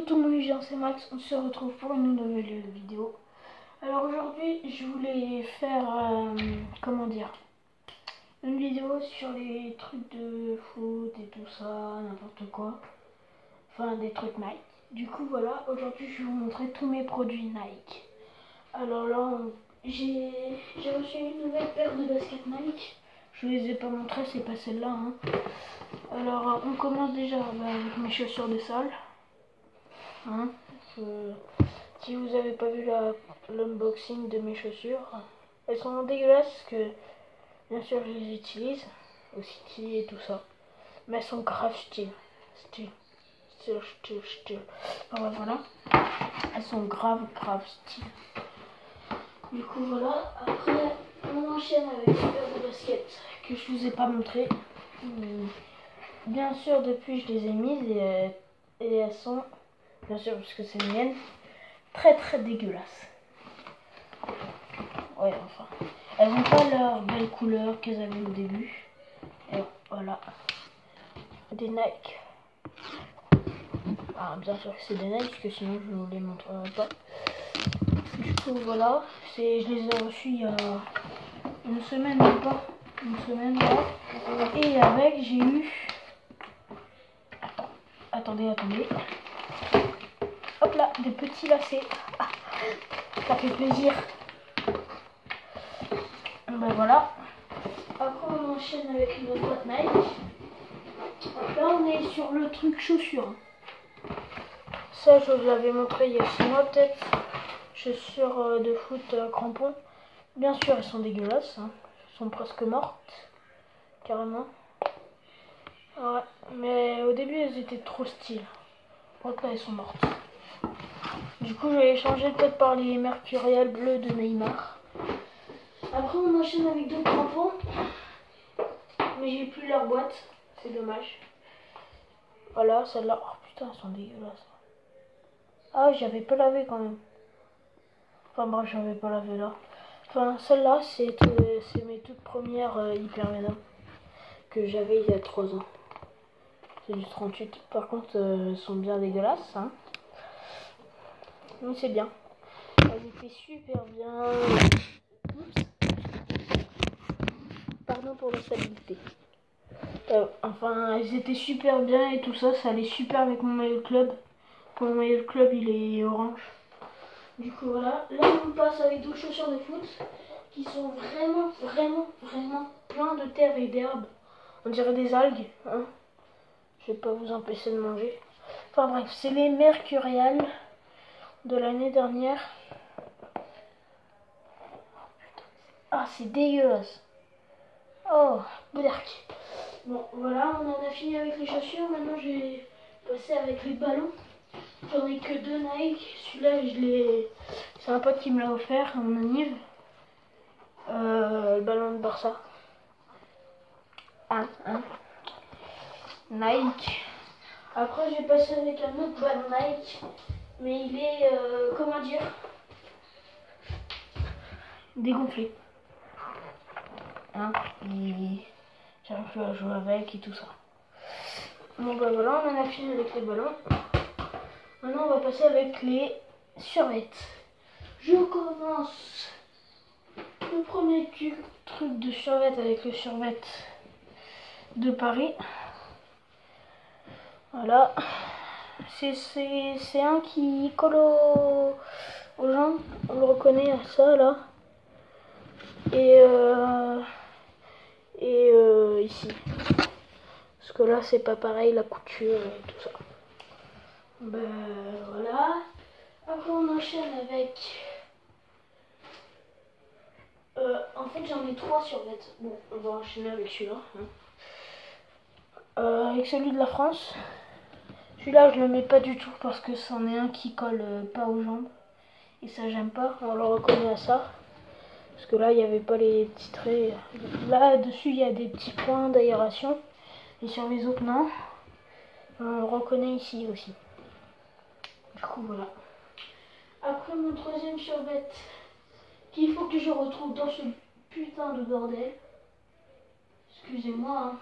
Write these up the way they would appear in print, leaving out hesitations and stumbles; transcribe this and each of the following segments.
tout le monde, c'est Max, on se retrouve pour une nouvelle vidéo. Alors aujourd'hui je voulais faire, comment dire, une vidéo sur les trucs de foot et tout ça, n'importe quoi. Enfin des trucs Nike. Du coup voilà, aujourd'hui je vais vous montrer tous mes produits Nike. Alors là, j'ai reçu une nouvelle paire de baskets Nike. Je ne les ai pas montrées, c'est pas celle-là. Hein. Alors on commence déjà avec mes chaussures de salle. Hein, si vous avez pas vu l'unboxing de mes chaussures, elles sont dégueulasses parce que bien sûr je les utilise au City et tout ça, mais elles sont grave style. Enfin, voilà, elles sont grave style. Du coup voilà, après on enchaîne avec les paires de baskets que je vous ai pas montré. Bien sûr depuis je les ai mises et elles sont, bien sûr parce que c'est les miennes, très dégueulasses. Ouais, enfin, elles n'ont pas leur belle couleur qu'elles avaient au début. Et voilà, des Nike. Ah, bien sûr que c'est des Nike, parce que sinon je ne vous les montrerai pas. Du coup, voilà, je les ai reçus il y a une semaine, même pas une semaine, là. Et avec, j'ai eu. Attendez. Hop là, des petits lacets. Ah, ça fait plaisir. Ben voilà. Après on enchaîne avec une boîte Nike. Là on est sur le truc chaussures. Ça je vous l'avais montré il y a 6 mois peut-être. Chaussures de foot crampons. Bien sûr elles sont dégueulasses. Hein. Elles sont presque mortes. Carrément. Ouais. Mais au début elles étaient trop stylées. Après elles sont mortes. Du coup je vais les changer peut-être par les Mercurial bleus de Neymar. Après on enchaîne avec d'autres crampons. Mais j'ai plus leur boîte. C'est dommage. Voilà, celle-là. Oh putain, elles sont dégueulasses. Ah, j'avais pas lavé quand même. Enfin bref, j'avais pas lavé là. Enfin, celle-là, c'est mes toutes premières Hyper Venom que j'avais il y a 3 ans. C'est du 38. Par contre, elles sont bien dégueulasses. Hein. Mais c'est bien. Elles étaient super bien. Oups. Pardon pour la stabilité. Enfin, elles étaient super bien et tout ça. Ça allait super avec mon maillot de club. Mon maillot de club, il est orange. Du coup, voilà. Là, on passe avec d'autres chaussures de foot qui sont vraiment plein de terre et d'herbe. On dirait des algues. Hein. Je vais pas vous empêcher de manger. Enfin bref, c'est les Mercurial de l'année dernière. Ah, c'est dégueulasse. Oh, boudark. Bon, voilà, on en a fini avec les chaussures. Maintenant, je vais passer avec les ballons. J'en ai que 2 Nike. Celui-là, c'est un pote qui me l'a offert à mon anniv. Le ballon de Barça. Nike. Après, j'ai passé avec un autre ballon Nike. Mais il est, comment dire, dégonflé. Hein, j'arrive plus à jouer avec et tout ça. Bon bah voilà, on en a fini avec les ballons. Maintenant on va passer avec les survêtements. Je commence le premier truc de survêt avec le survêt de Paris. Voilà. C'est un qui colle aux jambes. On le reconnaît à ça là. Et ici. Parce que là c'est pas pareil la couture et tout ça. Ben voilà. Après on enchaîne avec... en fait j'en ai 3 survêtements. Bon, on va enchaîner avec celui-là. Hein. Avec celui de la France. Celui-là je le mets pas du tout parce que c'en est un qui colle pas aux jambes. Et ça j'aime pas, on le reconnaît à ça. Parce que là il n'y avait pas les petits traits. Là dessus il y a des petits points d'aération. Et sur les autres non. On le reconnaît ici aussi. Du coup voilà. Après mon troisième survêt qu'il faut que je retrouve dans ce putain de bordel. Excusez-moi. Hein.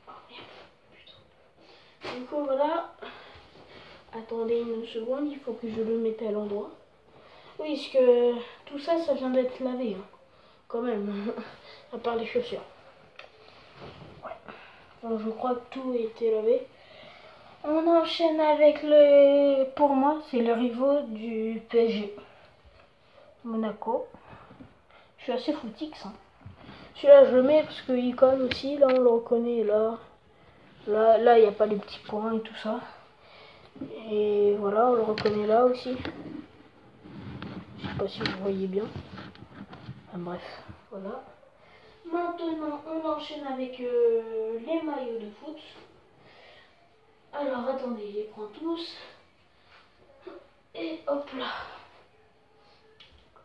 Oh, merde, putain. Du coup voilà. Attendez une seconde, il faut que je le mette à l'endroit. Oui, parce que tout ça, ça vient d'être lavé, hein. Quand même, à part les chaussures. Ouais. Donc, je crois que tout a été lavé. On enchaîne avec le... Pour moi, c'est le rivaux du PSG. Monaco. Je suis assez footix, hein. Celui-là, je le mets parce qu'il colle aussi. Là, on le reconnaît. Là, il n'y a pas les petits points et tout ça. Et voilà, on le reconnaît là aussi. Je sais pas si vous voyez bien. Enfin, bref, voilà. Maintenant, on enchaîne avec les maillots de foot. Alors, attendez, je les prends tous. Et hop là.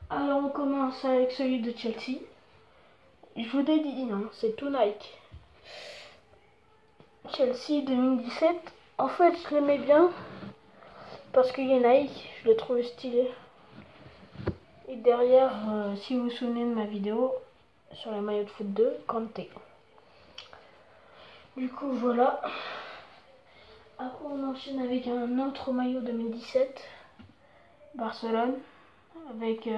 Alors, on commence avec celui de Chelsea. Je vous l'ai dit, hein, c'est tout Nike. Chelsea 2017. En fait, je l'aimais bien parce qu'il est Nike. Je le trouve stylé. Et derrière, si vous vous souvenez de ma vidéo sur les maillots de foot 2, Kanté. Du coup, voilà. Après, on enchaîne avec un autre maillot 2017. Barcelone. Avec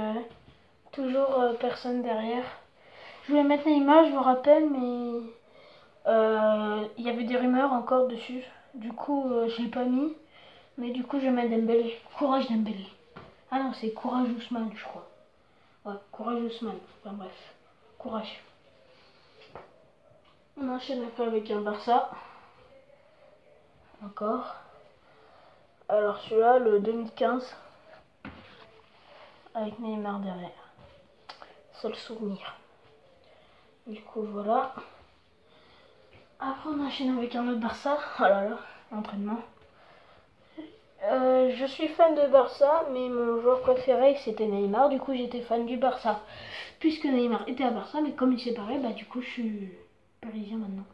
toujours personne derrière. Je voulais mettre Neymar, je vous rappelle, mais il y avait des rumeurs encore dessus. Du coup, je l'ai pas mis. Mais du coup, je mets Dembélé. Courage Dembélé. Ah non, c'est Courage Ousmane, je crois. Ouais, Courage Ousmane. Enfin bref, courage. On enchaîne après avec un Barça. Encore. Alors celui-là, le 2015. Avec Neymar derrière. Seul souvenir. Du coup, voilà. Après, on enchaîne avec un autre Barça. Oh là là, entraînement. Je suis fan de Barça, mais mon joueur préféré c'était Neymar. Du coup, j'étais fan du Barça. Puisque Neymar était à Barça, mais comme il s'est séparé, bah du coup, je suis parisien maintenant.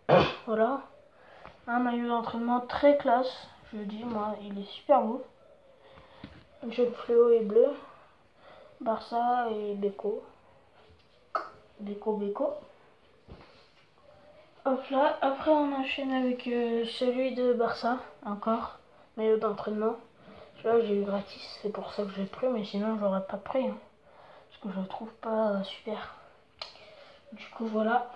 Voilà. Voilà. Un maillot d'entraînement très classe. Je dis, moi, il est super beau. Jaune fluo et bleu. Barça et Beko. Beko. Hop là, après on enchaîne avec celui de Barça, encore, maillot d'entraînement. Celui-là j'ai eu gratis, c'est pour ça que j'ai pris, mais sinon j'aurais pas pris, hein, parce que je le trouve pas super. Du coup voilà.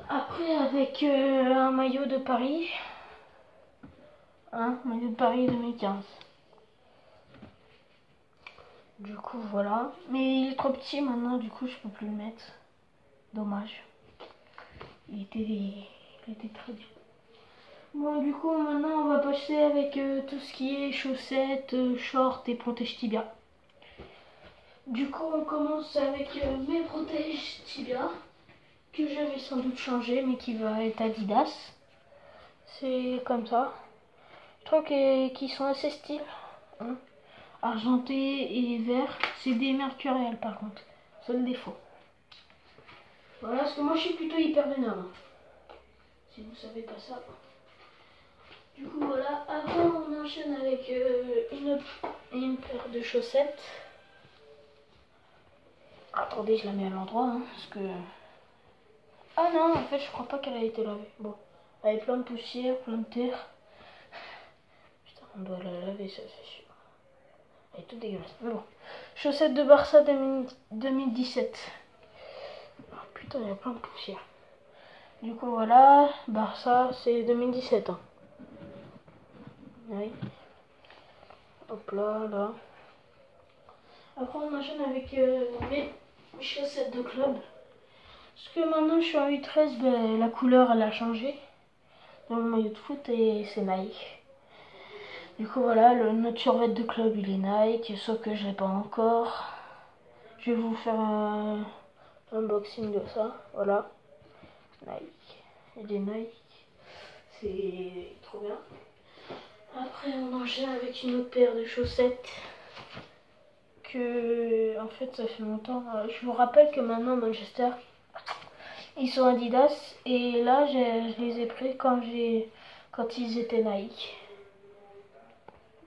Après avec un maillot de Paris, maillot de Paris 2015. Du coup voilà, mais il est trop petit maintenant, du coup je peux plus le mettre. Dommage. Il était très dur. Bon, du coup, maintenant, on va passer avec tout ce qui est chaussettes, shorts et protège tibia. Du coup, on commence avec mes protèges tibia, que j'avais sans doute changé, mais qui va être Adidas. C'est comme ça. Je trouve qu'ils sont assez stylés. Hein. Argenté et vert. C'est des mercuriels, par contre. C'est le défaut. Voilà, parce que moi, je suis plutôt hyper vénère. Si vous savez pas ça. Du coup voilà, après on enchaîne avec une paire de chaussettes. Attendez, je la mets à l'endroit, hein, parce que... Ah non, en fait je crois pas qu'elle a été lavée. Bon, elle est plein de poussière, plein de terre. Putain, on doit la laver, ça c'est sûr. Elle est toute dégueulasse. Mais bon, chaussettes de Barça 2017. Oh, putain, il y a plein de poussière. Du coup voilà, Barça c'est 2017. Hein. Oui. Hop là, là. Après on enchaîne avec mes chaussettes de club. Parce que maintenant je suis en U13, ben, la couleur elle a changé. Dans le maillot de foot et c'est Nike. Du coup voilà, notre survêt de club il est Nike, sauf que je l'ai pas encore. Je vais vous faire un unboxing de ça. Voilà. Nike. Il est Nike. C'est trop bien. Après on enchaîne avec une autre paire de chaussettes. En fait ça fait longtemps. Je vous rappelle que maintenant Manchester ils sont Adidas et là je les ai pris quand ils étaient Nike.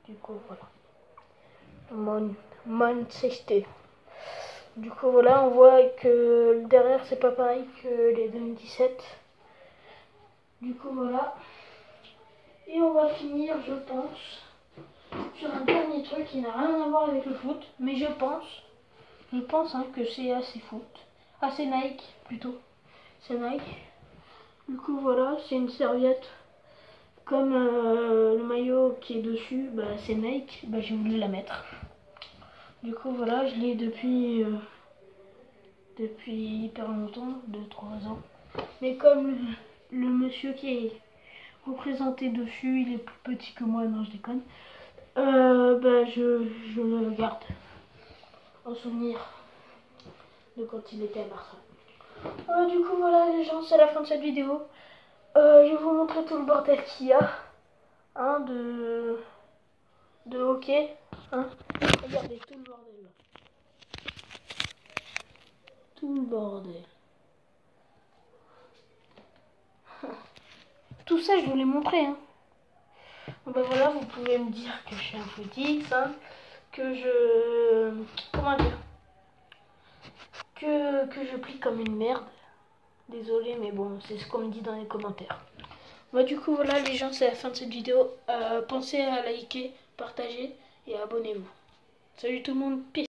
Du coup voilà. Manchester. Du coup voilà, on voit que derrière c'est pas pareil que les 2017. Du coup voilà. Et on va finir, je pense, sur un dernier truc qui n'a rien à voir avec le foot, mais je pense hein, que c'est assez foot. Ah, c'est Nike plutôt. C'est Nike. Du coup, voilà, c'est une serviette. Comme le maillot qui est dessus, bah, c'est Nike, bah, j'ai voulu la mettre. Du coup, voilà, je l'ai depuis hyper longtemps, 2-3 ans. Mais comme le monsieur qui est représenté dessus, il est plus petit que moi, non, je déconne. Bah, je le garde en souvenir de quand il était à Barça. Du coup, voilà, les gens, c'est la fin de cette vidéo. Je vais vous montrer tout le bordel qu'il y a hein, de hockey. Hein. Regardez tout le bordel là. Tout le bordel. Tout ça, je vous l'ai montré. Hein. Bon, ben voilà, vous pouvez me dire que je suis un footix, hein, que je... Comment dire, que je plie comme une merde. Désolé, mais bon, c'est ce qu'on me dit dans les commentaires. Moi, du coup, voilà, les gens, c'est la fin de cette vidéo. Pensez à liker, partager et abonnez-vous. Salut tout le monde, peace.